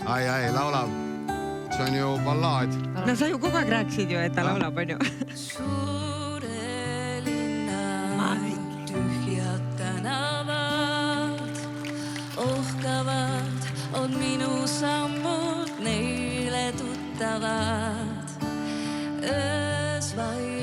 Ai, laulab. See on ju ballaad. No sa ju kogu aeg rääkisid ju, et ta laulab, on ju. Suure linna tühjad tänavad ohkavad on minu sammud neile tuttavad. Öös vaid